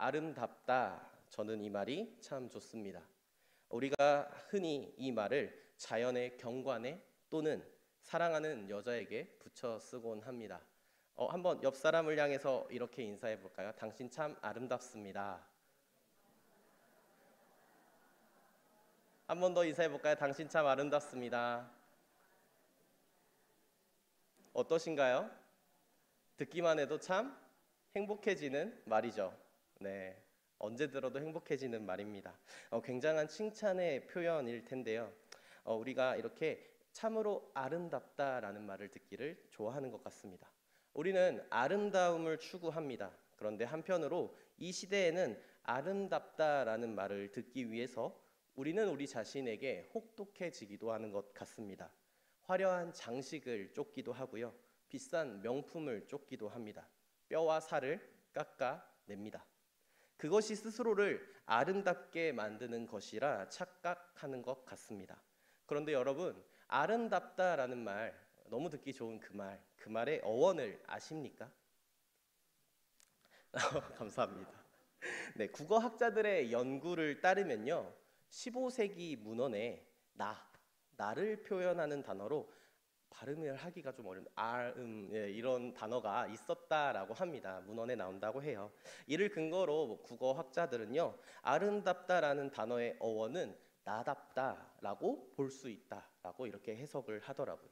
아름답다. 저는 이 말이 참 좋습니다. 우리가 흔히 이 말을 자연의 경관에 또는 사랑하는 여자에게 붙여 쓰곤 합니다. 한번 옆 사람을 향해서 이렇게 인사해 볼까요? 당신 참 아름답습니다. 한 번 더 인사해 볼까요? 당신 참 아름답습니다. 어떠신가요? 듣기만 해도 참 행복해지는 말이죠. 네, 언제 들어도 행복해지는 말입니다. 굉장한 칭찬의 표현일 텐데요. 우리가 이렇게 참으로 아름답다라는 말을 듣기를 좋아하는 것 같습니다. 우리는 아름다움을 추구합니다. 그런데 한편으로 이 시대에는 아름답다라는 말을 듣기 위해서 우리는 우리 자신에게 혹독해지기도 하는 것 같습니다. 화려한 장식을 쫓기도 하고요. 비싼 명품을 쫓기도 합니다. 뼈와 살을 깎아냅니다. 그것이 스스로를 아름답게 만드는 것이라 착각하는 것 같습니다. 그런데 여러분, 아름답다라는 말, 너무 듣기 좋은 그 말의 어원을 아십니까? 감사합니다. 네, 국어학자들의 연구를 따르면요, 15세기 문헌에 나를 표현하는 단어로 발음을 하기가 좀 어려운 이런 단어가 있었다라고 합니다. 문헌에 나온다고 해요. 이를 근거로 국어학자들은요, 아름답다라는 단어의 어원은 나답다라고 볼 수 있다라고 이렇게 해석을 하더라고요.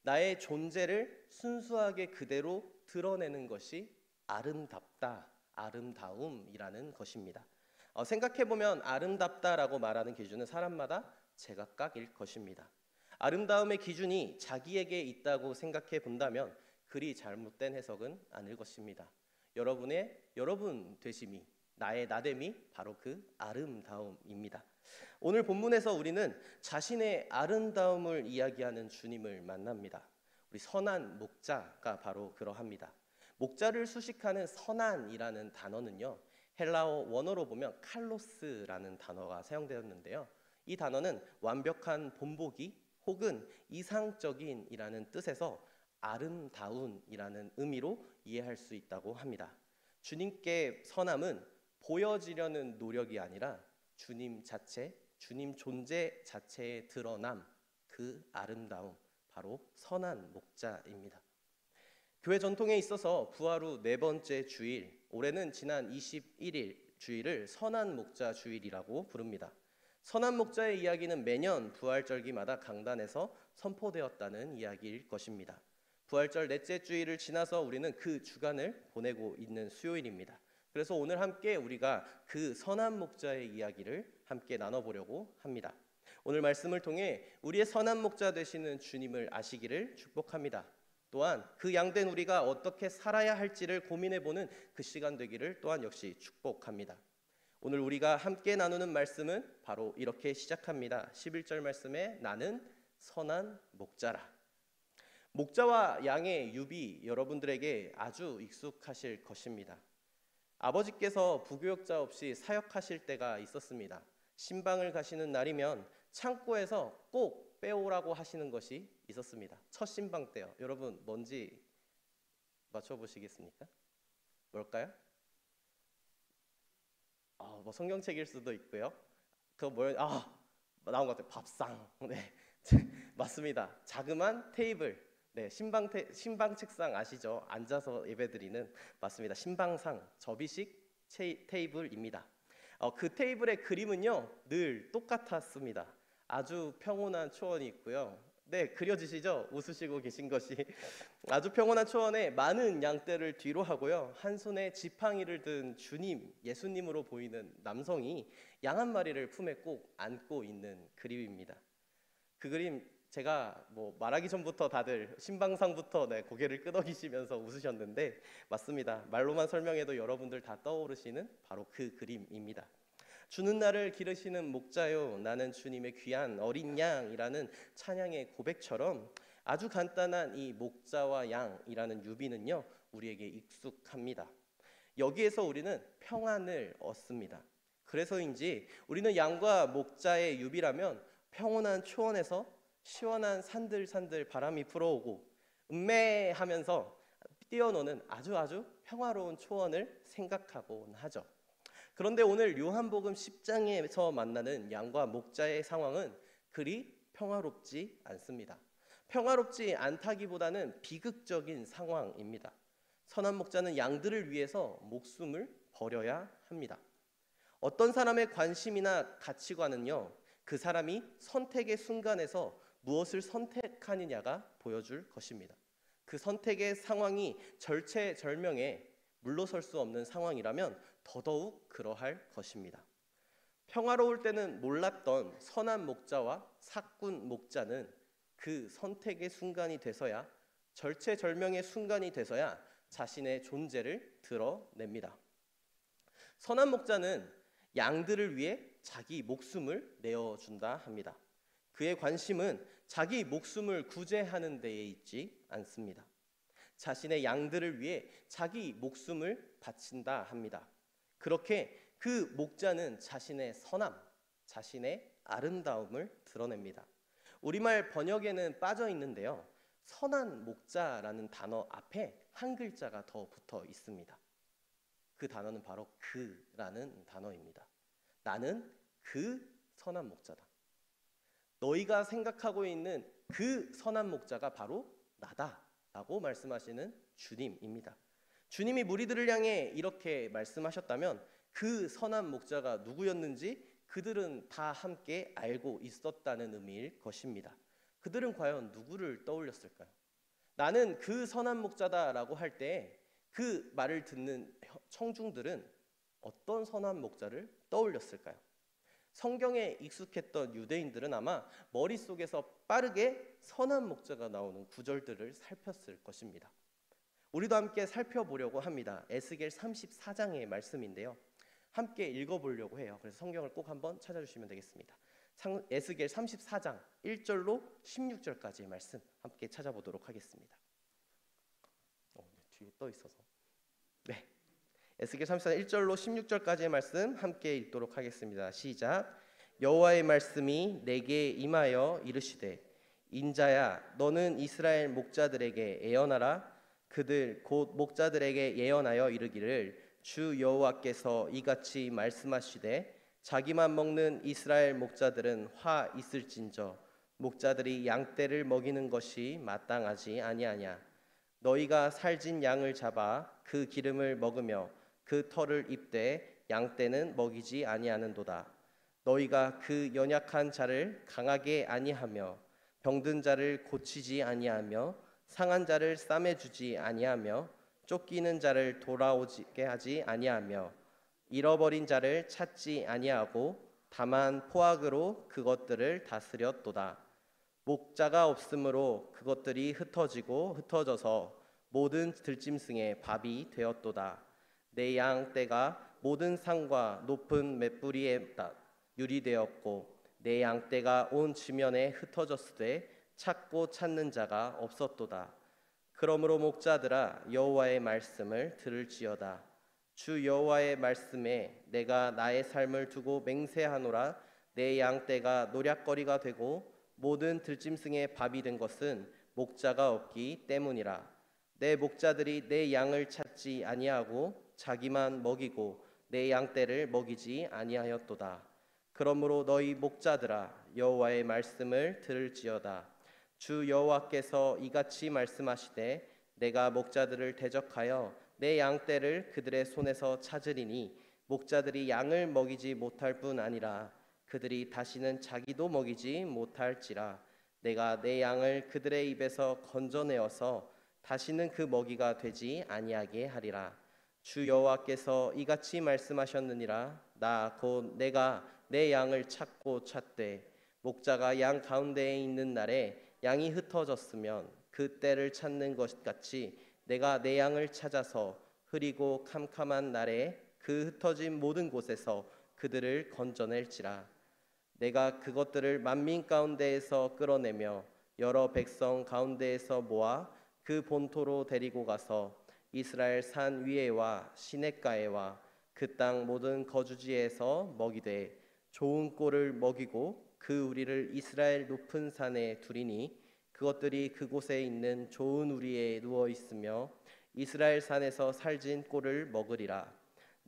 나의 존재를 순수하게 그대로 드러내는 것이 아름답다, 아름다움이라는 것입니다. 생각해보면 아름답다라고 말하는 기준은 사람마다 제각각일 것입니다. 아름다움의 기준이 자기에게 있다고 생각해 본다면 그리 잘못된 해석은 아닐 것입니다. 여러분 되심이, 나의 나됨이 바로 그 아름다움입니다. 오늘 본문에서 우리는 자신의 아름다움을 이야기하는 주님을 만납니다. 우리 선한 목자가 바로 그러합니다. 목자를 수식하는 선한이라는 단어는요, 헬라어 원어로 보면 칼로스라는 단어가 사용되었는데요. 이 단어는 완벽한 본보기 혹은 이상적인이라는 뜻에서 아름다운이라는 의미로 이해할 수 있다고 합니다. 주님께 선함은 보여지려는 노력이 아니라 주님 자체, 주님 존재 자체의 드러남, 그 아름다움, 바로 선한 목자입니다. 교회 전통에 있어서 부활 후 네 번째 주일, 올해는 지난 21일 주일을 선한 목자 주일이라고 부릅니다. 선한 목자의 이야기는 매년 부활절기마다 강단에서 선포되었다는 이야기일 것입니다. 부활절 넷째 주일을 지나서 우리는 그 주간을 보내고 있는 수요일입니다. 그래서 오늘 함께 우리가 그 선한 목자의 이야기를 함께 나눠보려고 합니다. 오늘 말씀을 통해 우리의 선한 목자 되시는 주님을 아시기를 축복합니다. 또한 그 양된 우리가 어떻게 살아야 할지를 고민해보는 그 시간 되기를 또한 역시 축복합니다. 오늘 우리가 함께 나누는 말씀은 바로 이렇게 시작합니다. 11절 말씀에 나는 선한 목자라. 목자와 양의 유비 여러분들에게 아주 익숙하실 것입니다. 아버지께서 부교역자 없이 사역하실 때가 있었습니다. 신방을 가시는 날이면 창고에서 꼭 빼오라고 하시는 것이 있었습니다. 첫 신방 때요. 여러분 뭔지 맞춰보시겠습니까? 뭘까요? 뭐 성경책일 수도 있고요. 그거 뭐예요? 나온 것 같아요. 밥상. 네, 맞습니다. 자그만 테이블. 네, 신방 책상 아시죠? 앉아서 예배드리는, 맞습니다. 신방상, 접이식 테이블입니다. 그 테이블의 그림은요 늘 똑같았습니다. 아주 평온한 초원이 있고요. 네, 그려지시죠? 웃으시고 계신 것이 아주 평온한 초원에 많은 양떼를 뒤로 하고요, 한 손에 지팡이를 든 주님, 예수님으로 보이는 남성이 양 한 마리를 품에 꼭 안고 있는 그림입니다. 그 그림 제가 말하기 전부터 다들 신방상부터 고개를 끄덕이시면서 웃으셨는데, 맞습니다. 말로만 설명해도 여러분들 다 떠오르시는 바로 그 그림입니다. 주는 나를 기르시는 목자요, 나는 주님의 귀한 어린 양이라는 찬양의 고백처럼 아주 간단한 이 목자와 양이라는 유비는요 우리에게 익숙합니다. 여기에서 우리는 평안을 얻습니다. 그래서인지 우리는 양과 목자의 유비라면 평온한 초원에서 시원한 산들산들 바람이 불어오고 음매하면서 뛰어노는 아주 평화로운 초원을 생각하곤 하죠. 그런데 오늘 요한복음 10장에서 만나는 양과 목자의 상황은 그리 평화롭지 않습니다. 평화롭지 않다기보다는 비극적인 상황입니다. 선한 목자는 양들을 위해서 목숨을 버려야 합니다. 어떤 사람의 관심이나 가치관은요, 그 사람이 선택의 순간에서 무엇을 선택하느냐가 보여줄 것입니다. 그 선택의 상황이 절체절명에 물러설 수 없는 상황이라면 더더욱 그러할 것입니다. 평화로울 때는 몰랐던 선한 목자와 사꾼 목자는 그 선택의 순간이 돼서야, 절체절명의 순간이 돼서야 자신의 존재를 드러냅니다. 선한 목자는 양들을 위해 자기 목숨을 내어준다 합니다. 그의 관심은 자기 목숨을 구제하는 데에 있지 않습니다. 자신의 양들을 위해 자기 목숨을 바친다 합니다. 그렇게 그 목자는 자신의 선함, 자신의 아름다움을 드러냅니다. 우리말 번역에는 빠져 있는데요, 선한 목자라는 단어 앞에 한 글자가 더 붙어 있습니다. 그 단어는 바로 그라는 단어입니다. 나는 그 선한 목자다. 너희가 생각하고 있는 그 선한 목자가 바로 나다라고 말씀하시는 주님입니다. 주님이 무리들을 향해 이렇게 말씀하셨다면 그 선한 목자가 누구였는지 그들은 다 함께 알고 있었다는 의미일 것입니다. 그들은 과연 누구를 떠올렸을까요? 나는 그 선한 목자다라고 할 때 그 말을 듣는 청중들은 어떤 선한 목자를 떠올렸을까요? 성경에 익숙했던 유대인들은 아마 머릿속에서 빠르게 선한 목자가 나오는 구절들을 살폈을 것입니다. 우리도 함께 살펴보려고 합니다. 에스겔 34장의 말씀인데요, 함께 읽어보려고 해요. 그래서 성경을 꼭 한번 찾아주시면 되겠습니다. 에스겔 34장 1절로 16절까지의 말씀 함께 찾아보도록 하겠습니다. 뒤에 떠 있어서. 네, 에스겔 34장 1절로 16절까지의 말씀 함께 읽도록 하겠습니다. 시작. 여호와의 말씀이 내게 임하여 이르시되, 인자야, 너는 이스라엘 목자들에게 예언하라. 그들 곧 목자들에게 예언하여 이르기를, 주 여호와께서 이같이 말씀하시되, 자기만 먹는 이스라엘 목자들은 화 있을진저 목자들이 양떼를 먹이는 것이 마땅하지 아니하냐. 너희가 살진 양을 잡아 그 기름을 먹으며 그 털을 입되 양떼는 먹이지 아니하는도다. 너희가 그 연약한 자를 강하게 아니하며 병든 자를 고치지 아니하며 상한 자를 싸매주지 아니하며 쫓기는 자를 돌아오게 하지 아니하며 잃어버린 자를 찾지 아니하고 다만 포악으로 그것들을 다스렸도다. 목자가 없으므로 그것들이 흩어져서 모든 들짐승의 밥이 되었도다. 내 양 떼가 모든 산과 높은 맷뿌리에 유리되었고 내 양 떼가 온 지면에 흩어졌으되 찾고 찾는 자가 없었도다. 그러므로 목자들아, 여호와의 말씀을 들을지어다. 주 여호와의 말씀에 내가 나의 삶을 두고 맹세하노라. 내 양 떼가 노략거리가 되고 모든 들짐승의 밥이 된 것은 목자가 없기 때문이라. 내 목자들이 내 양을 찾지 아니하고 자기만 먹이고 내 양떼를 먹이지 아니하였도다. 그러므로 너희 목자들아, 여호와의 말씀을 들을지어다. 주 여호와께서 이같이 말씀하시되, 내가 목자들을 대적하여 내 양떼를 그들의 손에서 찾으리니 목자들이 양을 먹이지 못할 뿐 아니라 그들이 다시는 자기도 먹이지 못할지라. 내가 내 양을 그들의 입에서 건져내어서 다시는 그 먹이가 되지 아니하게 하리라. 주 여호와께서 이같이 말씀하셨느니라. 나 곧 내가 내 양을 찾고 찾되 목자가 양 가운데에 있는 날에 양이 흩어졌으면 그 때를 찾는 것 같이 내가 내 양을 찾아서 흐리고 캄캄한 날에 그 흩어진 모든 곳에서 그들을 건져낼지라. 내가 그것들을 만민 가운데에서 끌어내며 여러 백성 가운데에서 모아 그 본토로 데리고 가서 이스라엘 산 위에와 시냇가에와 그 땅 모든 거주지에서 먹이되 좋은 꼴을 먹이고 그 우리를 이스라엘 높은 산에 두리니 그것들이 그곳에 있는 좋은 우리에 누워 있으며 이스라엘 산에서 살진 꼴을 먹으리라.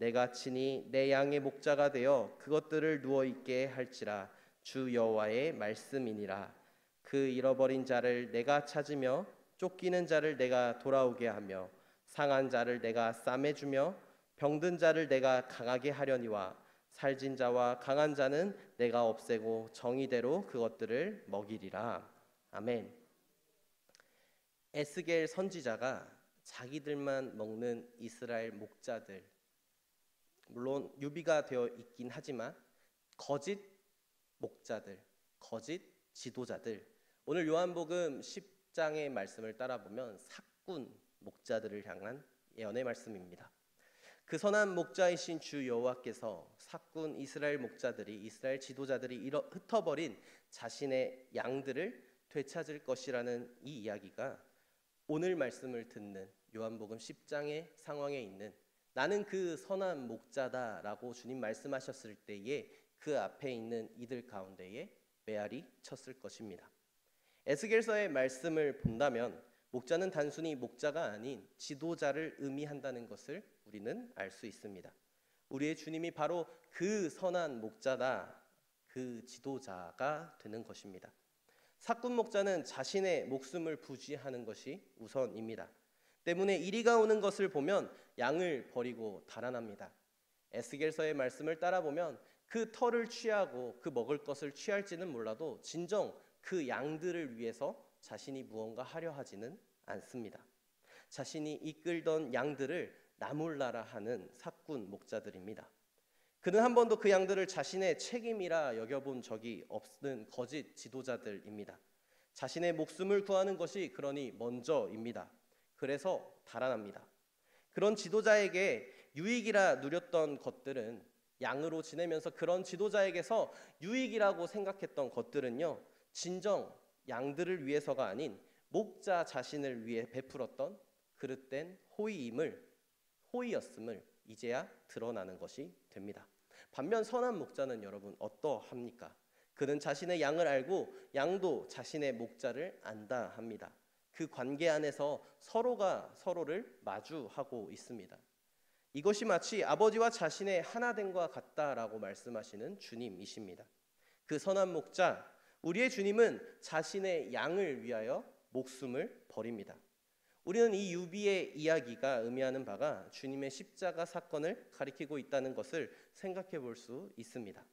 내가 친히 내 양의 목자가 되어 그것들을 누워 있게 할지라. 주 여호와의 말씀이니라. 그 잃어버린 자를 내가 찾으며 쫓기는 자를 내가 돌아오게 하며 상한 자를 내가 싸매주며 병든 자를 내가 강하게 하려니와 살진 자와 강한 자는 내가 없애고 정의대로 그것들을 먹이리라. 아멘. 에스겔 선지자가 자기들만 먹는 이스라엘 목자들, 물론 유비가 되어 있긴 하지만 거짓 목자들, 거짓 지도자들, 오늘 요한복음 10장의 말씀을 따라보면 사꾼 목자들을 향한 예언의 말씀입니다. 그 선한 목자이신 주 여호와께서 사꾼 이스라엘 목자들이, 이스라엘 지도자들이 흩어버린 자신의 양들을 되찾을 것이라는 이 이야기가 오늘 말씀을 듣는 요한복음 10장의 상황에 있는 나는 그 선한 목자다라고 주님 말씀하셨을 때에 그 앞에 있는 이들 가운데에 메아리 쳤을 것입니다. 에스겔서의 말씀을 본다면 목자는 단순히 목자가 아닌 지도자를 의미한다는 것을 우리는 알 수 있습니다. 우리의 주님이 바로 그 선한 목자다, 그 지도자가 되는 것입니다. 사꾼 목자는 자신의 목숨을 부지하는 것이 우선입니다. 때문에 이리가 오는 것을 보면 양을 버리고 달아납니다. 에스겔서의 말씀을 따라보면 그 털을 취하고 그 먹을 것을 취할지는 몰라도 진정 그 양들을 위해서 자신이 무언가 하려 하지는 않습니다. 자신이 이끌던 양들을 나몰라라 하는 사꾼 목자들입니다. 그는 한 번도 그 양들을 자신의 책임이라 여겨본 적이 없는 거짓 지도자들입니다. 자신의 목숨을 구하는 것이 그러니 먼저입니다. 그래서 달아납니다. 그런 지도자에게 유익이라 누렸던 것들은, 양으로 지내면서 그런 지도자에게서 유익이라고 생각했던 것들은요, 진정 양들을 위해서가 아닌 목자 자신을 위해 베풀었던 그릇된 호의였음을 이제야 드러나는 것이 됩니다. 반면 선한 목자는 여러분 어떠합니까? 그는 자신의 양을 알고 양도 자신의 목자를 안다 합니다. 그 관계 안에서 서로가 서로를 마주하고 있습니다. 이것이 마치 아버지와 자신의 하나됨과 같다라고 말씀하시는 주님이십니다. 그 선한 목자, 우리의 주님은 자신의 양을 위하여 목숨을 버립니다. 우리는 이 유비의 이야기가 의미하는 바가 주님의 십자가 사건을 가리키고 있다는 것을 생각해 볼 수 있습니다.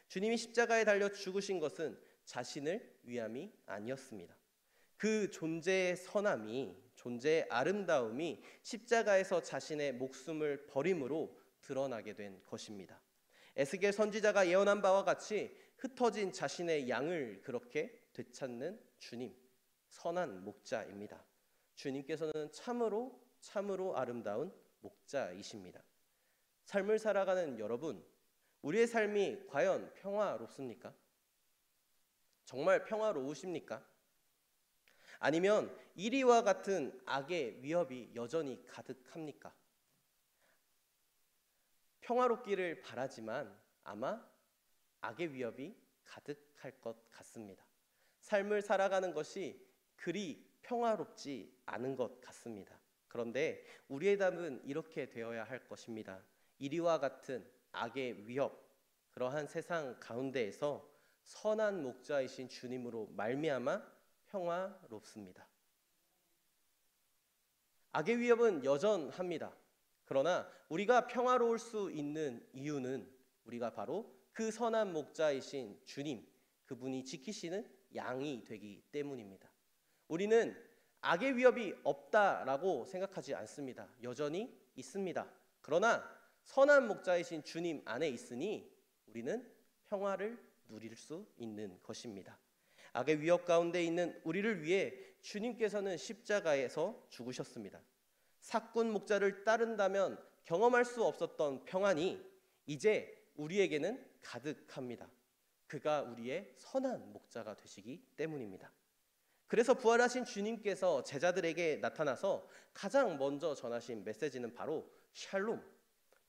주님이 십자가에 달려 죽으신 것은 자신을 위함이 아니었습니다. 그 존재의 선함이, 존재의 아름다움이 십자가에서 자신의 목숨을 버림으로 드러나게 된 것입니다. 에스겔 선지자가 예언한 바와 같이 흩어진 자신의 양을 그렇게 되찾는 주님, 선한 목자입니다. 주님께서는 참으로 아름다운 목자이십니다. 삶을 살아가는 여러분, 우리의 삶이 과연 평화롭습니까? 정말 평화로우십니까? 아니면 이리와 같은 악의 위협이 여전히 가득합니까? 평화롭기를 바라지만 아마 악의 위협이 가득할 것 같습니다. 삶을 살아가는 것이 그리 평화롭지 않은 것 같습니다. 그런데 우리의 답은 이렇게 되어야 할 것입니다. 이리와 같은 악의 위협, 그러한 세상 가운데에서 선한 목자이신 주님으로 말미암아 평화롭습니다. 악의 위협은 여전합니다. 그러나 우리가 평화로울 수 있는 이유는 우리가 바로 그 선한 목자이신 주님, 그분이 지키시는 양이 되기 때문입니다. 우리는 악의 위협이 없다라고 생각하지 않습니다. 여전히 있습니다. 그러나 선한 목자이신 주님 안에 있으니 우리는 평화를 누릴 수 있는 것입니다. 악의 위협 가운데 있는 우리를 위해 주님께서는 십자가에서 죽으셨습니다. 사꾼 목자를 따른다면 경험할 수 없었던 평안이 이제 우리에게는 가득합니다. 그가 우리의 선한 목자가 되시기 때문입니다. 그래서 부활하신 주님께서 제자들에게 나타나서 가장 먼저 전하신 메시지는 바로 샬롬,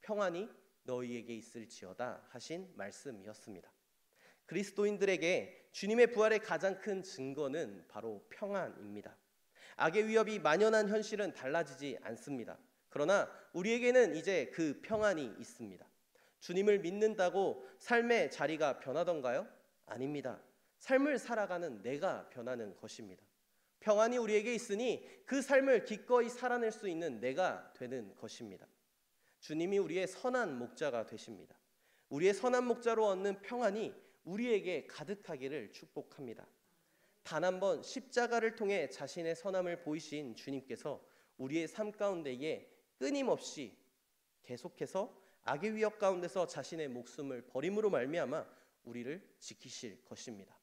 평안이 너희에게 있을지어다 하신 말씀이었습니다. 그리스도인들에게 주님의 부활의 가장 큰 증거는 바로 평안입니다. 악의 위협이 만연한 현실은 달라지지 않습니다. 그러나 우리에게는 이제 그 평안이 있습니다. 주님을 믿는다고 삶의 자리가 변하던가요? 아닙니다. 삶을 살아가는 내가 변하는 것입니다. 평안이 우리에게 있으니 그 삶을 기꺼이 살아낼 수 있는 내가 되는 것입니다. 주님이 우리의 선한 목자가 되십니다. 우리의 선한 목자로 얻는 평안이 우리에게 가득하기를 축복합니다. 단 한 번 십자가를 통해 자신의 선함을 보이신 주님께서 우리의 삶 가운데에 끊임없이 계속해서 악의 위협 가운데서 자신의 목숨을 버림으로 말미암아 우리를 지키실 것입니다.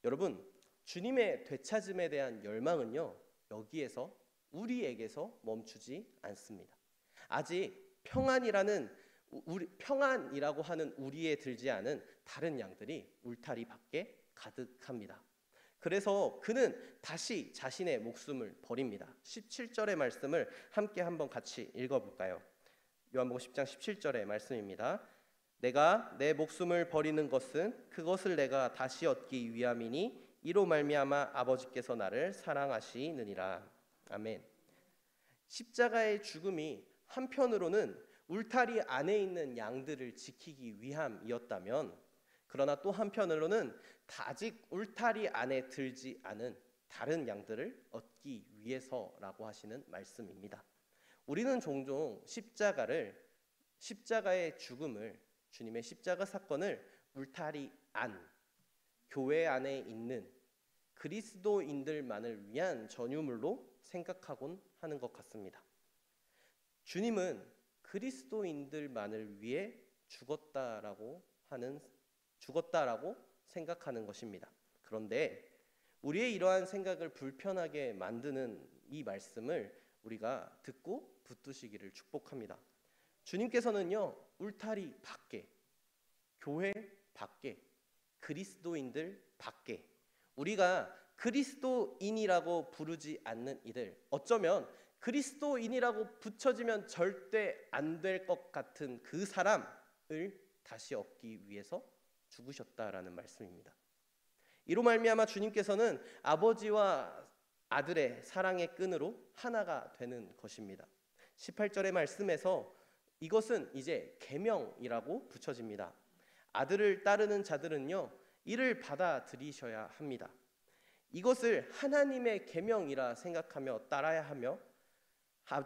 여러분, 주님의 되찾음에 대한 열망은요, 여기에서 우리에게서 멈추지 않습니다. 아직 평안이라고 하는 우리에 들지 않은 다른 양들이 울타리 밖에 가득합니다. 그래서 그는 다시 자신의 목숨을 버립니다. 17절의 말씀을 함께 한번 같이 읽어볼까요? 요한복음 10장 17절의 말씀입니다. 내가 내 목숨을 버리는 것은 그것을 내가 다시 얻기 위함이니 이로 말미암아 아버지께서 나를 사랑하시느니라. 아멘. 십자가의 죽음이 한편으로는 울타리 안에 있는 양들을 지키기 위함이었다면, 그러나 또 한편으로는 아직 울타리 안에 들지 않은 다른 양들을 얻기 위해서라고 하시는 말씀입니다. 우리는 종종 십자가의 죽음을, 주님의 십자가 사건을 울타리 안, 교회 안에 있는 그리스도인들만을 위한 전유물로 생각하곤 하는 것 같습니다. 주님은 그리스도인들만을 위해 죽었다라고 생각하는 것입니다. 그런데 우리의 이러한 생각을 불편하게 만드는 이 말씀을 우리가 듣고 붙드시기를 축복합니다. 주님께서는요, 울타리 밖에, 교회 밖에, 그리스도인들 밖에, 우리가 그리스도인이라고 부르지 않는 이들, 어쩌면 그리스도인이라고 붙여지면 절대 안 될 것 같은 그 사람을 다시 얻기 위해서 죽으셨다라는 말씀입니다. 이로 말미암아 주님께서는 아버지와 아들의 사랑의 끈으로 하나가 되는 것입니다. 18절의 말씀에서 이것은 이제 계명이라고 붙여집니다. 아들을 따르는 자들은요, 이를 받아들이셔야 합니다. 이것을 하나님의 계명이라 생각하며 따라야 하며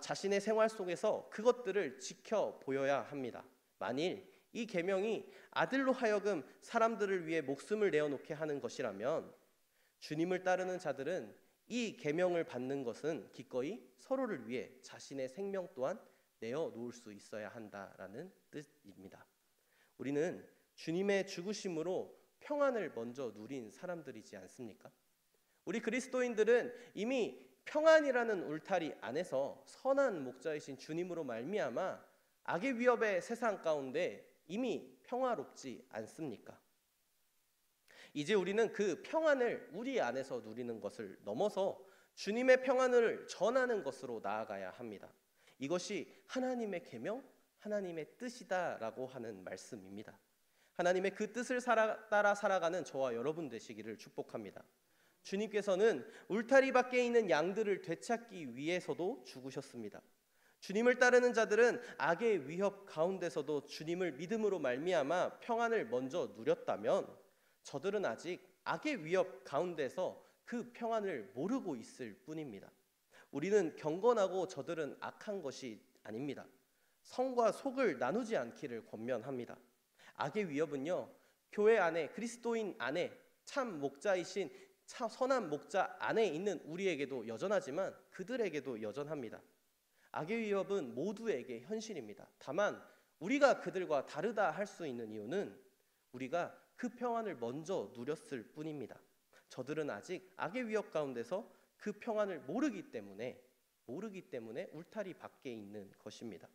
자신의 생활 속에서 그것들을 지켜 보여야 합니다. 만일 이 계명이 아들로 하여금 사람들을 위해 목숨을 내어놓게 하는 것이라면 주님을 따르는 자들은 이 계명을 받는 것은 기꺼이 서로를 위해 자신의 생명 또한 내어놓을 수 있어야 한다라는 뜻입니다. 우리는 주님의 죽으심으로 평안을 먼저 누린 사람들이지 않습니까? 우리 그리스도인들은 이미 평안이라는 울타리 안에서 선한 목자이신 주님으로 말미암아 악의 위협의 세상 가운데 이미 평화롭지 않습니까? 이제 우리는 그 평안을 우리 안에서 누리는 것을 넘어서 주님의 평안을 전하는 것으로 나아가야 합니다. 이것이 하나님의 계명, 하나님의 뜻이다라고 하는 말씀입니다. 하나님의 그 뜻을 따라 살아가는 저와 여러분 되시기를 축복합니다. 주님께서는 울타리 밖에 있는 양들을 되찾기 위해서도 죽으셨습니다. 주님을 따르는 자들은 악의 위협 가운데서도 주님을 믿음으로 말미암아 평안을 먼저 누렸다면 저들은 아직 악의 위협 가운데서 그 평안을 모르고 있을 뿐입니다. 우리는 경건하고 저들은 악한 것이 아닙니다. 성과 속을 나누지 않기를 권면합니다. 악의 위협은요, 교회 안에, 그리스도인 안에, 참 목자이신 선한 목자 안에 있는 우리에게도 여전하지만 그들에게도 여전합니다. 악의 위협은 모두에게 현실입니다. 다만 우리가 그들과 다르다 할 수 있는 이유는 우리가 그 평안을 먼저 누렸을 뿐입니다. 저들은 아직 악의 위협 가운데서 그 평안을 모르기 때문에 울타리 밖에 있는 것입니다.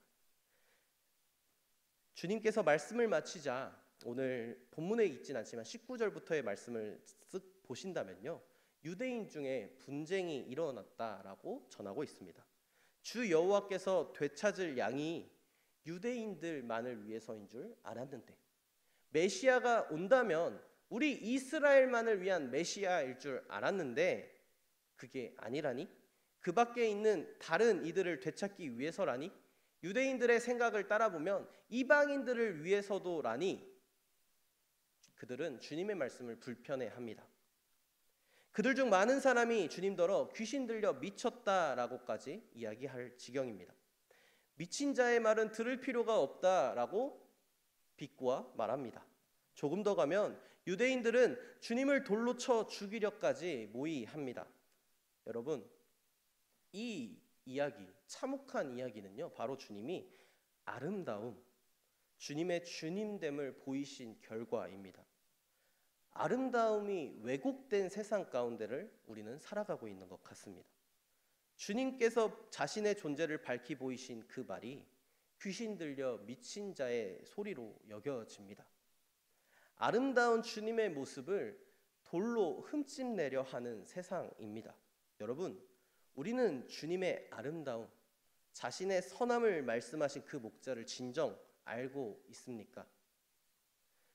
주님께서 말씀을 마치자 오늘 본문에 있진 않지만 19절부터의 말씀을 쓱 보신다면요, 유대인 중에 분쟁이 일어났다라고 전하고 있습니다. 주 여호와께서 되찾을 양이 유대인들만을 위해서인 줄 알았는데, 메시아가 온다면 우리 이스라엘만을 위한 메시아일 줄 알았는데 그게 아니라니, 그 밖에 있는 다른 이들을 되찾기 위해서라니? 유대인들의 생각을 따라보면 이방인들을 위해서도라니? 그들은 주님의 말씀을 불편해합니다. 그들 중 많은 사람이 주님더러 귀신 들려 미쳤다라고까지 이야기할 지경입니다. 미친 자의 말은 들을 필요가 없다라고 비꼬아 말합니다. 조금 더 가면 유대인들은 주님을 돌로 쳐 죽이려까지 모의합니다. 여러분, 이 이야기, 참혹한 이야기는요, 바로 주님이 아름다움, 주님의 주님됨을 보이신 결과입니다. 아름다움이 왜곡된 세상 가운데를 우리는 살아가고 있는 것 같습니다. 주님께서 자신의 존재를 밝히 보이신 그 말이 귀신 들려 미친 자의 소리로 여겨집니다. 아름다운 주님의 모습을 돌로 흠집내려 하는 세상입니다. 여러분, 우리는 주님의 아름다움, 자신의 선함을 말씀하신 그 목자를 진정 알고 있습니까?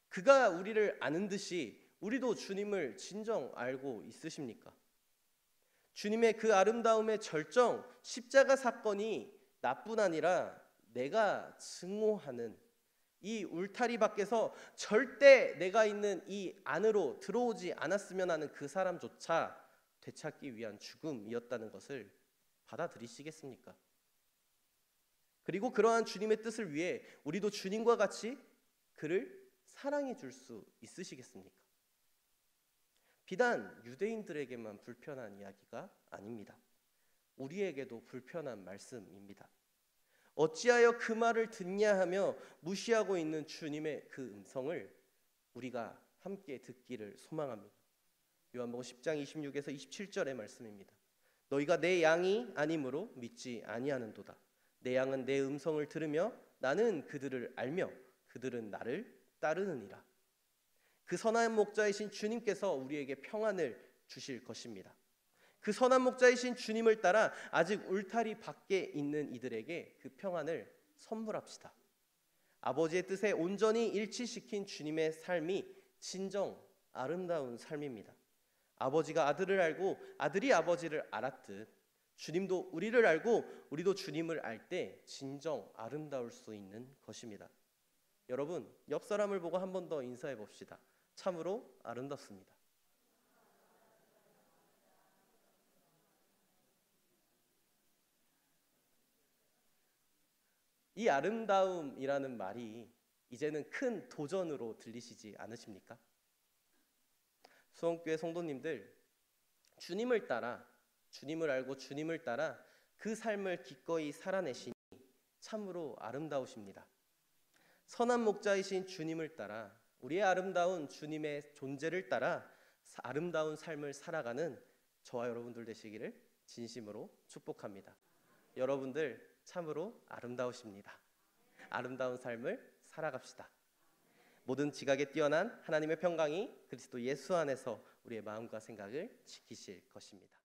그가 우리를 아는 듯이 우리도 주님을 진정 알고 있으십니까? 주님의 그 아름다움의 절정, 십자가 사건이 나뿐 아니라 내가 증오하는 이 울타리 밖에서 절대 내가 있는 이 안으로 들어오지 않았으면 하는 그 사람조차 되찾기 위한 죽음이었다는 것을 받아들이시겠습니까? 그리고 그러한 주님의 뜻을 위해 우리도 주님과 같이 그를 사랑해 줄 수 있으시겠습니까? 비단 유대인들에게만 불편한 이야기가 아닙니다. 우리에게도 불편한 말씀입니다. 어찌하여 그 말을 듣냐 하며 무시하고 있는 주님의 그 음성을 우리가 함께 듣기를 소망합니다. 요한복음 10장 26에서 27절의 말씀입니다. 너희가 내 양이 아니므로 믿지 아니하는도다. 내 양은 내 음성을 들으며 나는 그들을 알며 그들은 나를 따르느니라. 그 선한 목자이신 주님께서 우리에게 평안을 주실 것입니다. 그 선한 목자이신 주님을 따라 아직 울타리 밖에 있는 이들에게 그 평안을 선물합시다. 아버지의 뜻에 온전히 일치시킨 주님의 삶이 진정 아름다운 삶입니다. 아버지가 아들을 알고 아들이 아버지를 알았듯 주님도 우리를 알고 우리도 주님을 알 때 진정 아름다울 수 있는 것입니다. 여러분, 옆 사람을 보고 한 번 더 인사해 봅시다. 참으로 아름답습니다. 이 아름다움이라는 말이 이제는 큰 도전으로 들리시지 않으십니까? 수원교회 성도님들, 주님을 따라, 주님을 알고 주님을 따라 그 삶을 기꺼이 살아내시니 참으로 아름다우십니다. 선한 목자이신 주님을 따라 우리의 아름다운 주님의 존재를 따라 아름다운 삶을 살아가는 저와 여러분들 되시기를 진심으로 축복합니다. 여러분들 참으로 아름다우십니다. 아름다운 삶을 살아갑시다. 모든 지각에 뛰어난 하나님의 평강이 그리스도 예수 안에서 우리의 마음과 생각을 지키실 것입니다.